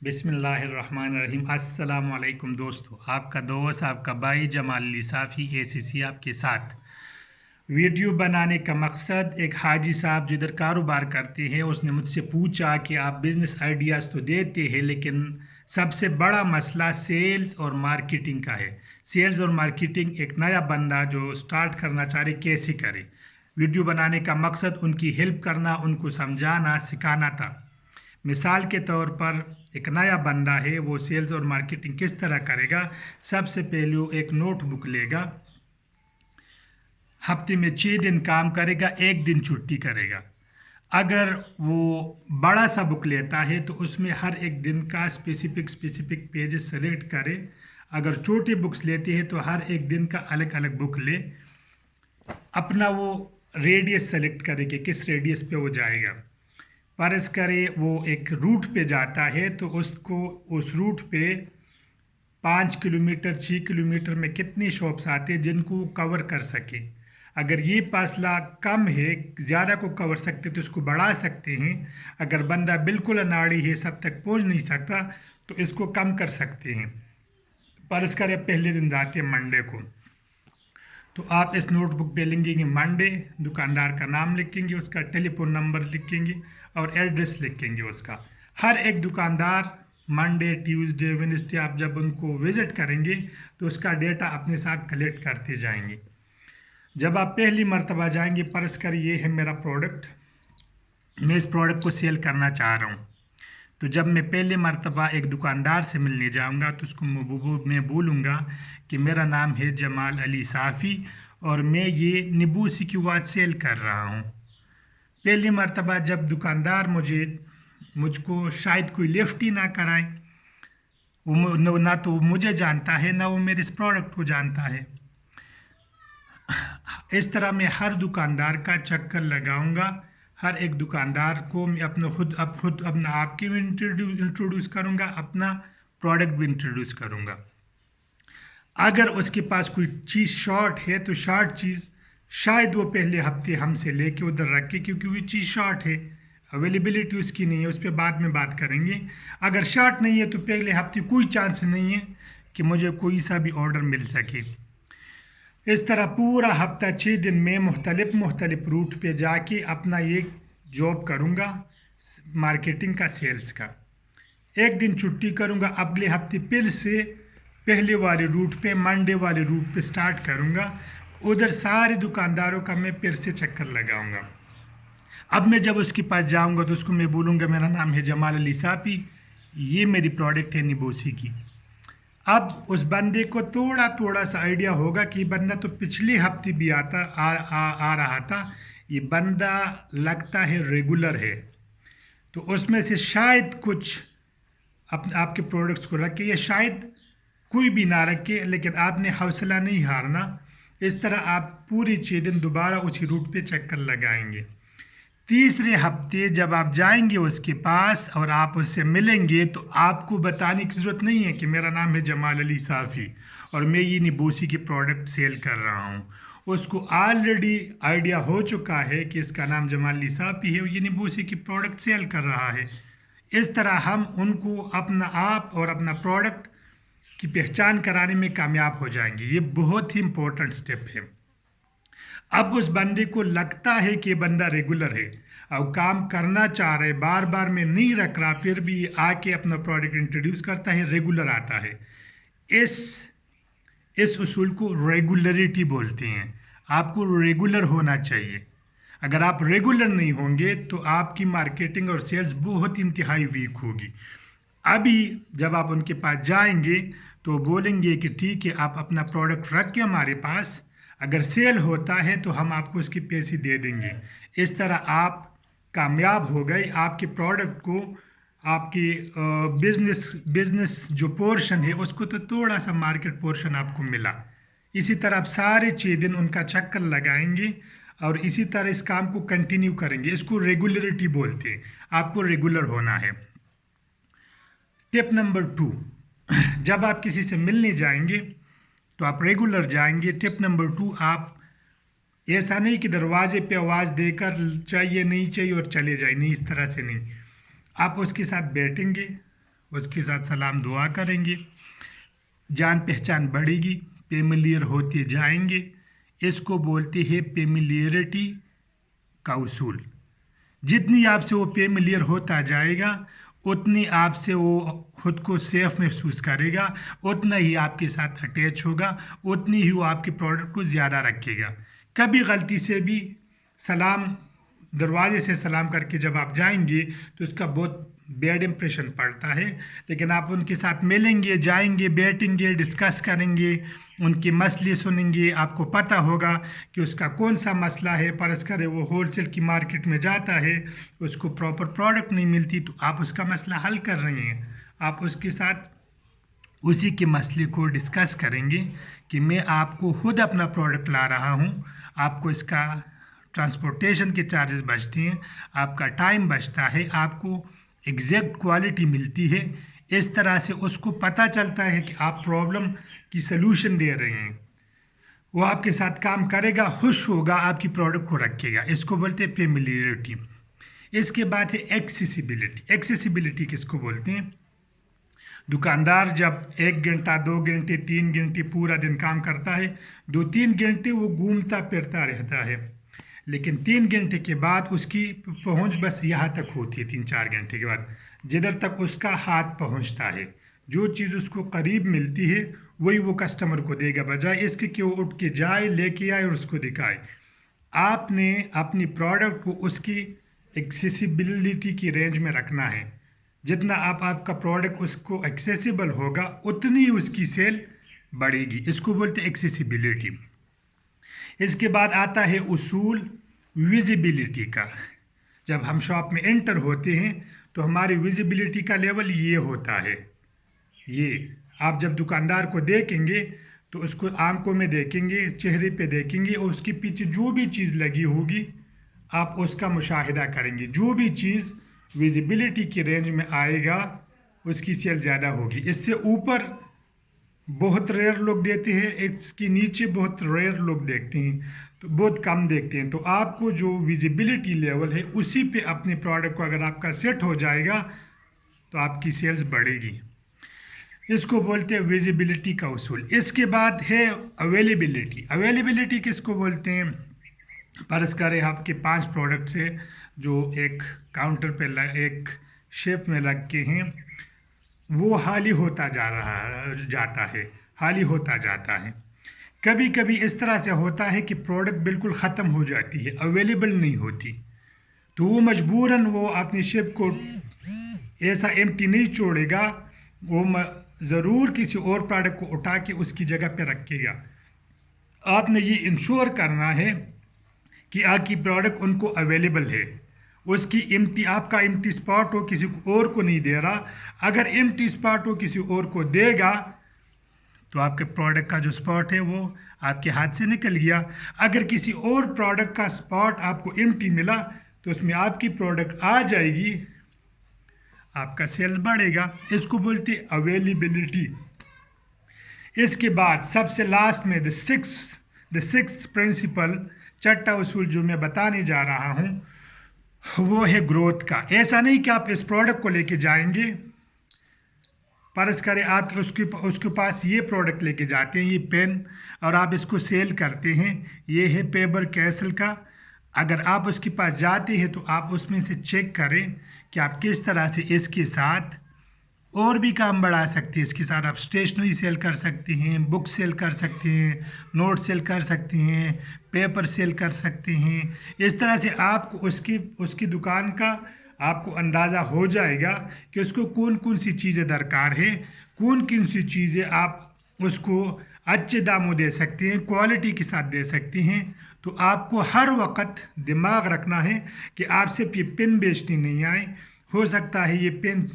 बिस्मिल्लाहिर्रहमानिर्रहीम। अस्सलाम वालेकुम दोस्तों, आपका दोस्त आपका भाई जमाल अली साफ़ी ACC आपके साथ। वीडियो बनाने का मकसद, एक हाजी साहब जो इधर कारोबार करते हैं उसने मुझसे पूछा कि आप बिज़नेस आइडियाज़ तो देते हैं लेकिन सबसे बड़ा मसला सेल्स और मार्केटिंग का है। सेल्स और मार्केटिंग एक नया बंदा जो स्टार्ट करना चाह रहे कैसे करे। वीडियो बनाने का मकसद उनकी हेल्प करना, उनको समझाना सिखाना था। मिसाल के तौर पर एक नया बंदा है, वो सेल्स और मार्केटिंग किस तरह करेगा। सबसे पहले वो एक नोटबुक लेगा, हफ्ते में 6 दिन काम करेगा, एक दिन छुट्टी करेगा। अगर वो बड़ा सा बुक लेता है तो उसमें हर एक दिन का स्पेसिफिक पेजेस सेलेक्ट करे। अगर छोटे बुक्स लेते हैं तो हर एक दिन का अलग अलग बुक ले। अपना वो रेडियस सेलेक्ट करे कि किस रेडियस पे वो जाएगा। फर्ज करे वो एक रूट पे जाता है तो उसको उस रूट पे 5 किलोमीटर 6 किलोमीटर में कितनी शॉप्स आते हैं जिनको कवर कर सके। अगर ये फासला कम है, ज़्यादा को कवर सकते तो इसको बढ़ा सकते हैं। अगर बंदा बिल्कुल अनाड़ी है, सब तक पहुंच नहीं सकता, तो इसको कम कर सकते हैं। फर्ज करें पहले दिन जाते हैं मंडे को, तो आप इस नोटबुक पे लिखेंगे मंडे, दुकानदार का नाम लिखेंगे, उसका टेलीफोन नंबर लिखेंगे और एड्रेस लिखेंगे उसका। हर एक दुकानदार मंडे ट्यूसडे वेडनेसडे आप जब उनको विज़िट करेंगे तो उसका डेटा अपने साथ कलेक्ट करते जाएंगे। जब आप पहली मर्तबा जाएंगे, फर्ज करिए ये है मेरा प्रोडक्ट, मैं इस प्रोडक्ट को सेल करना चाह रहा हूँ। तो जब मैं पहले मर्तबा एक दुकानदार से मिलने जाऊंगा तो उसको मैं बोलूँगा कि मेरा नाम है जमाल अली साफ़ी और मैं ये निबूसी की वाच सेल कर रहा हूँ। पहली मर्तबा जब दुकानदार मुझको शायद कोई लिफ्ट ही ना कराए, वो ना तो मुझे जानता है ना वो मेरे इस प्रोडक्ट को जानता है। इस तरह मैं हर दुकानदार का चक्कर लगाऊंगा। हर एक दुकानदार को मैं खुद अपना आपके भी इंट्रोड्यूस करूंगा, अपना प्रोडक्ट भी इंट्रोड्यूस करूंगा। अगर उसके पास कोई चीज़ शॉर्ट है तो शॉर्ट चीज़ शायद वो पहले हफ्ते हमसे लेके उधर रखे, क्योंकि वो चीज़ शॉर्ट है, अवेलेबिलिटी उसकी नहीं है, उस पर बाद में बात करेंगे। अगर शॉर्ट नहीं है तो पहले हफ्ते कोई चांस नहीं है कि मुझे कोई सा भी ऑर्डर मिल सके। इस तरह पूरा हफ्ता 6 दिन में मुख्तलिफ रूट पे जाके अपना ये जॉब करूँगा मार्केटिंग का, सेल्स का। एक दिन छुट्टी करूँगा, अगले हफ्ते फिर से पहले वाले रूट पे, मंडे वाले रूट पे स्टार्ट करूँगा। उधर सारे दुकानदारों का मैं फिर से चक्कर लगाऊंगा। अब मैं जब उसके पास जाऊँगा तो उसको मैं बोलूँगा मेरा नाम है जमाल अली साफ़ी, ये मेरी प्रोडक्ट है निबूसी की। अब उस बंदे को थोड़ा सा आइडिया होगा कि बंदा तो पिछले हफ्ते भी आ रहा था, ये बंदा लगता है रेगुलर है, तो उसमें से शायद कुछ आपके प्रोडक्ट्स को रखे या शायद कोई भी ना रखे, लेकिन आपने हौसला नहीं हारना। इस तरह आप पूरे 6 दिन दोबारा उसी रूट पे चक्कर लगाएंगे। तीसरे हफ्ते जब आप जाएंगे उसके पास और आप उससे मिलेंगे तो आपको बताने की ज़रूरत नहीं है कि मेरा नाम है जमाल अली साफ़ी और मैं ये निबूसी की प्रोडक्ट सेल कर रहा हूँ। उसको ऑलरेडी आइडिया हो चुका है कि इसका नाम जमाल अली साफ़ी है और ये निबूसी की प्रोडक्ट सेल कर रहा है। इस तरह हम उनको अपना आप और अपना प्रोडक्ट की पहचान कराने में कामयाब हो जाएंगे। ये बहुत ही इम्पोर्टेंट स्टेप है। अब उस बंदे को लगता है कि बंदा रेगुलर है और काम करना चाह रहे, बार बार में नहीं रख रहा, फिर भी आके अपना प्रोडक्ट इंट्रोड्यूस करता है, रेगुलर आता है। इस उसूल को रेगुलरिटी बोलते हैं। आपको रेगुलर होना चाहिए। अगर आप रेगुलर नहीं होंगे तो आपकी मार्केटिंग और सेल्स बहुत इंतहाई वीक होगी। अभी जब आप उनके पास जाएंगे तो बोलेंगे कि ठीक है, आप अपना प्रोडक्ट रख के हमारे पास, अगर सेल होता है तो हम आपको उसके पैसे दे देंगे। इस तरह आप कामयाब हो गए। आपके प्रोडक्ट को, आपकी बिजनेस जो पोर्शन है उसको तो थोड़ा सा मार्केट पोर्शन आपको मिला। इसी तरह आप सारे 6 दिन उनका चक्कर लगाएंगे और इसी तरह इस काम को कंटिन्यू करेंगे। इसको रेगुलरिटी बोलते हैं। आपको रेगुलर होना है। टिप नंबर 2, जब आप किसी से मिलने जाएंगे तो आप रेगुलर जाएंगे। टिप नंबर 2, आप ऐसा नहीं कि दरवाजे पे आवाज़ देकर चाहिए नहीं चाहिए और चले जाए, नहीं, इस तरह से नहीं। आप उसके साथ बैठेंगे, उसके साथ सलाम दुआ करेंगे, जान पहचान बढ़ेगी, फेमिलियर होते जाएंगे। इसको बोलते हैं फेमिलियरिटी का उसूल। जितनी आपसे वो फेमिलियर होता जाएगा उतनी आपसे वो खुद को सेफ महसूस करेगा, उतना ही आपके साथ अटैच होगा, उतनी ही वो आपके प्रोडक्ट को ज़्यादा रखेगा। कभी गलती से भी सलाम दरवाजे से सलाम करके जब आप जाएंगे तो उसका बहुत बैड इंप्रेशन पड़ता है, लेकिन आप उनके साथ मिलेंगे, जाएंगे, बैठेंगे, डिस्कस करेंगे, उनके मसले सुनेंगे, आपको पता होगा कि उसका कौन सा मसला है। फर्ज करें वो होलसेल की मार्केट में जाता है, उसको प्रॉपर प्रोडक्ट नहीं मिलती, तो आप उसका मसला हल कर रहे हैं, आप उसके साथ उसी के मसले को डिस्कस करेंगे कि मैं आपको खुद अपना प्रोडक्ट ला रहा हूँ, आपको इसका ट्रांसपोर्टेशन के चार्जेस बचते हैं, आपका टाइम बचता है, आपको एग्जैक्ट क्वालिटी मिलती है। इस तरह से उसको पता चलता है कि आप प्रॉब्लम की सलूशन दे रहे हैं, वो आपके साथ काम करेगा, खुश होगा, आपकी प्रोडक्ट को रखेगा। इसको बोलते हैं फेमिलियरिटी। इसके बाद है एक्सेसिबिलिटी। एक्सेसिबिलिटी किसको बोलते हैं? दुकानदार जब 1 घंटा 2 घंटे 3 घंटे पूरा दिन काम करता है, 2-3 घंटे वो घूमता फिरता रहता है, लेकिन 3 घंटे के बाद उसकी पहुंच बस यहाँ तक होती है। 3-4 घंटे के बाद जिधर तक उसका हाथ पहुंचता है, जो चीज़ उसको करीब मिलती है वही वो कस्टमर को देगा, बजाय इसके कि वो उठ के जाए, लेके आए और उसको दिखाए। आपने अपनी प्रोडक्ट को उसकी एक्सेसिबिलिटी की रेंज में रखना है। जितना आपका प्रोडक्ट उसको एक्सेसिबल होगा उतनी उसकी सेल बढ़ेगी। इसको बोलते हैं एक्सेसिबिलिटी। इसके बाद आता है उसूल विजिबिलिटी का। जब हम शॉप में एंटर होते हैं तो हमारी विजिबिलिटी का लेवल ये होता है। ये आप जब दुकानदार को देखेंगे तो उसको आंखों में देखेंगे, चेहरे पे देखेंगे, और उसके पीछे जो भी चीज़ लगी होगी आप उसका मुशाहिदा करेंगे। जो भी चीज़ विजिबिलिटी की रेंज में आएगा उसकी सेल ज़्यादा होगी। इससे ऊपर बहुत रेयर लोग देते हैं, इसके नीचे बहुत रेयर लोग देखते हैं, तो बहुत कम देखते हैं। तो आपको जो विजिबिलिटी लेवल है उसी पे अपने प्रोडक्ट को अगर आपका सेट हो जाएगा तो आपकी सेल्स बढ़ेगी। इसको बोलते हैं विजिबिलिटी का उसूल। इसके बाद है अवेलेबिलिटी। अवेलेबिलिटी किसको बोलते हैं? फर्ज करें आपके 5 प्रोडक्ट्स है जो एक काउंटर पे एक शेप में लग के हैं, वो हाली होता जाता है, हाली होता जाता है। कभी कभी इस तरह से होता है कि प्रोडक्ट बिल्कुल ख़त्म हो जाती है, अवेलेबल नहीं होती, तो वो मजबूरन वो अपनी शेप को ऐसा एम्प्टी नहीं छोड़ेगा, वो ज़रूर किसी और प्रोडक्ट को उठा के उसकी जगह पे रखेगा। आपने ये इंश्योर करना है कि आपकी प्रोडक्ट उनको अवेलेबल है, उसकी एम्प्टी, आपका एम्प्टी स्पॉट हो किसी और को नहीं दे रहा। अगर एम्प्टी स्पॉट हो किसी और को देगा तो आपके प्रोडक्ट का जो स्पॉट है वो आपके हाथ से निकल गया। अगर किसी और प्रोडक्ट का स्पॉट आपको एम्प्टी मिला तो उसमें आपकी प्रोडक्ट आ जाएगी, आपका सेल बढ़ेगा। इसको बोलते हैं अवेलेबिलिटी। इसके बाद सबसे लास्ट में द सिक्स्थ प्रिंसिपल, छठा उसूल जो मैं बताने जा रहा हूँ वो है ग्रोथ का। ऐसा नहीं कि आप इस प्रोडक्ट को लेके जाएंगे, फर्ज करें आप उसके पास ये प्रोडक्ट लेके जाते हैं, ये पेन, और आप इसको सेल करते हैं, ये है फेबर कैसल का। अगर आप उसके पास जाते हैं तो आप उसमें से चेक करें कि आप किस तरह से इसके साथ और भी काम बढ़ा सकते हैं। इसके साथ आप स्टेशनरी सेल कर सकते हैं, बुक सेल कर सकते हैं, नोट सेल कर सकते हैं, पेपर सेल कर सकते हैं। इस तरह से आपको उसकी दुकान का आपको अंदाज़ा हो जाएगा कि उसको कौन कौन सी चीज़ें दरकार है, कौन सी चीज़ें आप उसको अच्छे दामों दे सकते हैं, क्वालिटी के साथ दे सकते हैं। तो आपको हर वक्त दिमाग रखना है कि आप सिर्फ ये पेन बेचने नहीं आए। हो सकता है ये पेन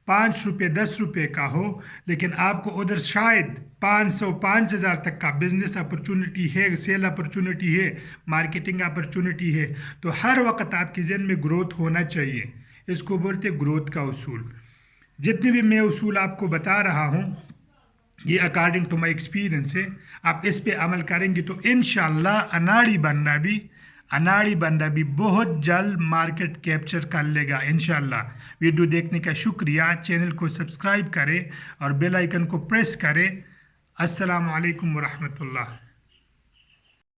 5 रुपये 10 रुपये का हो, लेकिन आपको उधर शायद 500-5000 तक का बिजनेस अपॉर्चुनिटी है, सेल अपॉर्चुनिटी है, मार्केटिंग अपॉर्चुनिटी है। तो हर वक्त आपके ज़हन में ग्रोथ होना चाहिए। इसको बोलते हैं ग्रोथ का उसूल। जितने भी मैं उसूल आपको बता रहा हूँ ये अकॉर्डिंग टू माई एक्सपीरियंस है। आप इस पे अमल करेंगे तो इंशाल्लाह अनाड़ी बनना भी اناڑی بندہ بھی بہت جلد مارکیٹ کیپچر کر لے گا انشاءاللہ۔ ویڈیو دیکھنے کا شکریہ، چینل کو سبسکرائب کرے اور بیل آئیکن کو پریس کرے۔ السلام علیکم ورحمۃ اللہ۔